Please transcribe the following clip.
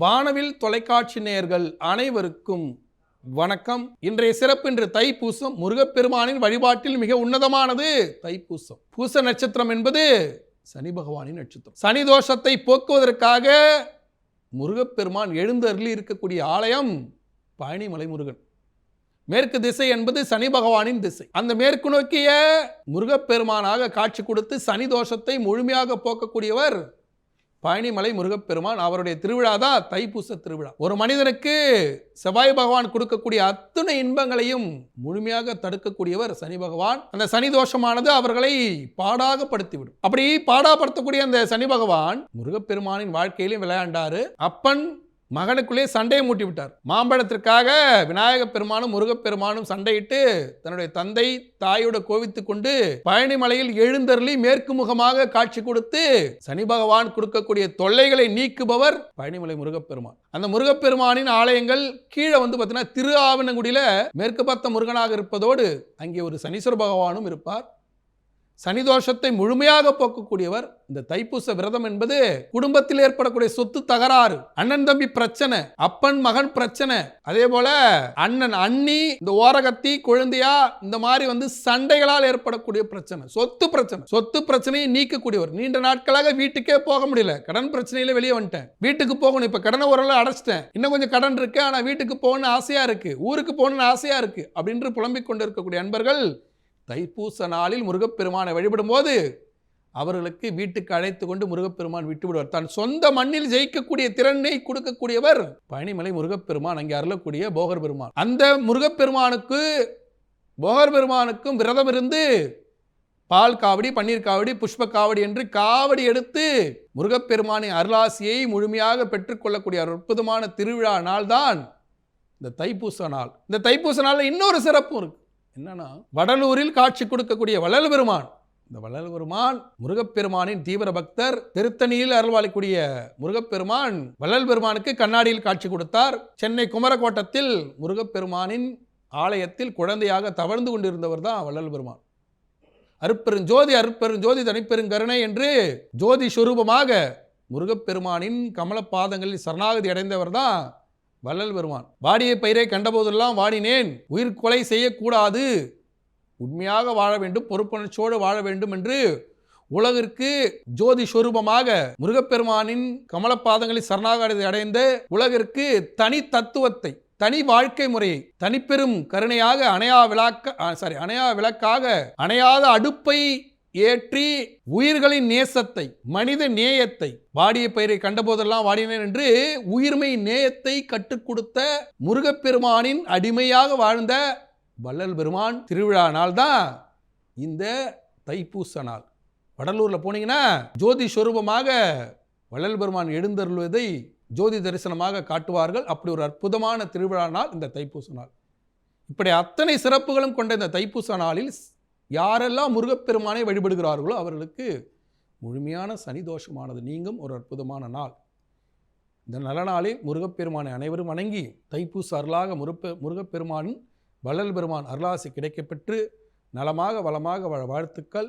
வானவில் தொலைக்காட்சி நேயர்கள் அனைவருக்கும் வணக்கம். இன்றைய சிறப்பு இன்று தைப்பூசம். முருகப்பெருமானின் வழிபாட்டில் மிக உன்னதமானது தைப்பூசம். பூச நட்சத்திரம் என்பது சனி பகவானின் நட்சத்திரம். சனி தோஷத்தை போக்குவதற்காக முருகப்பெருமான் எழுந்தருளி இருக்கக்கூடிய ஆலயம் பழனிமலை முருகன். மேற்கு திசை என்பது சனி பகவானின் திசை. அந்த மேற்கு நோக்கிய முருகப்பெருமானாக காட்சி கொடுத்து சனி தோஷத்தை முழுமையாக போக்கக்கூடியவர் பழனிமலை முருகப்பெருமான். அவருடைய திருவிழா தான் தைப்பூச திருவிழா. ஒரு மனிதனுக்கு செவ்வாய் பகவான் கொடுக்கக்கூடிய அத்தனை இன்பங்களையும் முழுமையாக தடுக்கக்கூடியவர் சனி பகவான். அந்த சனி தோஷமானது அவர்களை பாடாகப்படுத்திவிடும். அப்படி பாடாப்படுத்தக்கூடிய அந்த சனி பகவான் முருகப்பெருமானின் வாழ்க்கையிலும் விளையாண்டாரு. அப்பன் மகனுக்குள்ளே சண்டையை மூட்டி விட்டார். மாம்பழத்திற்காக விநாயக பெருமானும் முருகப்பெருமானும் சண்டையிட்டு தன்னுடைய தந்தை தாயோட கோவித்துக் கொண்டு பழனிமலையில் எழுந்தருளி மேற்கு முகமாக காட்சி கொடுத்து சனி பகவான் கொடுக்கக்கூடிய தொல்லைகளை நீக்குபவர் பழனிமலை முருகப்பெருமான். அந்த முருகப்பெருமானின் ஆலயங்கள் கீழே பார்த்தீங்கன்னா திரு ஆவணங்குடியில மேற்கு பார்த்த முருகனாக இருப்பதோடு அங்கே ஒரு சனீஸ்வர பகவானும் இருப்பார். சனி தோஷத்தை முழுமையாக போக்கக்கூடியவர். இந்த தைப்பூச விரதம் என்பது குடும்பத்தில் ஏற்படக்கூடிய சொத்து தகராறு, அண்ணன் தம்பி பிரச்சனை, அப்பன் மகன் பிரச்சனை, அதே போல அண்ணன் அண்ணி, இந்த ஓரகத்தி குழந்தையா, இந்த மாதிரி சண்டைகளால் ஏற்படக்கூடிய பிரச்சனை, சொத்து பிரச்சனையை நீக்கக்கூடியவர். நீண்ட நாட்களாக வீட்டுக்கே போக முடியல, கடன் பிரச்சனையில வெளியே வந்துட்டேன், வீட்டுக்கு போகணும், இப்ப கடனை ஓரளவு அடைச்சிட்டேன், இன்னும் கொஞ்சம் கடன் இருக்கு, ஆனா வீட்டுக்கு போகணும்னு ஆசையா இருக்கு, ஊருக்கு போகணும்னு ஆசையா இருக்கு அப்படின்னு புலம்பிக் கொண்டு இருக்கக்கூடிய அன்பர்கள் தைப்பூச நாளில் முருகப்பெருமானை வழிபடும் போது அவர்களுக்கு வீட்டுக்கு அழைத்து கொண்டு முருகப்பெருமான் விட்டு விடுவார். தன் சொந்த மண்ணில் ஜெயிக்கக்கூடிய திறனை கொடுக்கக்கூடியவர் பழனிமலை முருகப்பெருமான், அங்கே அருளக்கூடிய போகர் பெருமான். அந்த முருகப்பெருமானுக்கு போகர் பெருமானுக்கும் விரதம் இருந்து பால் காவடி, பன்னீர் காவடி, புஷ்ப காவடி என்று காவடி எடுத்து முருகப்பெருமானின் அருளாசியை முழுமையாக பெற்றுக்கொள்ளக்கூடிய அற்புதமான திருவிழா நாள் தான் இந்த தைப்பூச நாள். இந்த தைப்பூச நாளில் இன்னொரு சிறப்பும் இருக்கு. என்னன்னா, வடலூரில் காட்சி கொடுக்கக்கூடிய வள்ளல் பெருமான். இந்த வள்ளல் பெருமான் முருகப்பெருமானின் தீவிர பக்தர். திருத்தணியில் அருள்வாளிக்கூடிய முருகப்பெருமான் வள்ளல் பெருமானுக்கு கண்ணாடியில் காட்சி கொடுத்தார். சென்னை குமரக்கோட்டத்தில் முருகப்பெருமானின் ஆலயத்தில் குழந்தையாக தவழ்ந்து கொண்டிருந்தவர் தான் வள்ளல் பெருமான். அருட்பெருஞ்சோதி தனிப்பெருங்கருணை என்று ஜோதி சுரூபமாக முருகப்பெருமானின் கமலப்பாதங்களில் சரணாகதி அடைந்தவர் தான் வள்ளல் பெருமான். வாடிய பயிரை கண்டபோதெல்லாம் வாடினேன், உயிர் கொலை செய்யக்கூடாது, உண்மையாக வாழ வேண்டும், பொறுப்புணர்ச்சியோடு வாழ வேண்டும் என்று உலகிற்கு ஜோதி சொரூபமாக முருகப்பெருமானின் கமலப்பாதங்களில் சரணாகதி அடைந்த உலகிற்கு தனி தத்துவத்தை, தனி வாழ்க்கை முறையை, தனிப்பெரும் கருணையாக அணையா விளக்காக அணையாத அடுப்பை ஏற்றி உயிர்களின் நேசத்தை, மனித நேயத்தை, வாடிய பயிரை கண்டபோதெல்லாம் வாடினேன் என்று உயிர்மை நேயத்தை கற்றுக் கொடுத்த முருகப்பெருமானின் அடிமையாக வாழ்ந்த வள்ளல் பெருமான் திருவிழா நாள் தான் இந்த தைப்பூச நாள். வடலூர்ல போனீங்கன்னா ஜோதி சொரூபமாக வள்ளல் பெருமான் எழுந்தருள்வதை ஜோதி தரிசனமாக காட்டுவார்கள். அப்படி ஒரு அற்புதமான திருவிழா நாள் இந்த தைப்பூச நாள். இப்படி அத்தனை சிறப்புகளும் கொண்ட இந்த தைப்பூச நாளில் யாரெல்லாம் முருகப்பெருமானை வழிபடுகிறார்களோ அவர்களுக்கு முழுமையான சனி தோஷமானது நீங்கும் ஒரு அற்புதமான நாள். இந்த நல்ல நாளில் முருகப்பெருமானை அனைவரும் வணங்கி தைப்பூச அருளாக முருகப்பெருமானின் வள்ளல் பெருமான் அருளாசி கிடைக்கப்பெற்று நலமாக வளமாக வாழ்த்துக்கள்.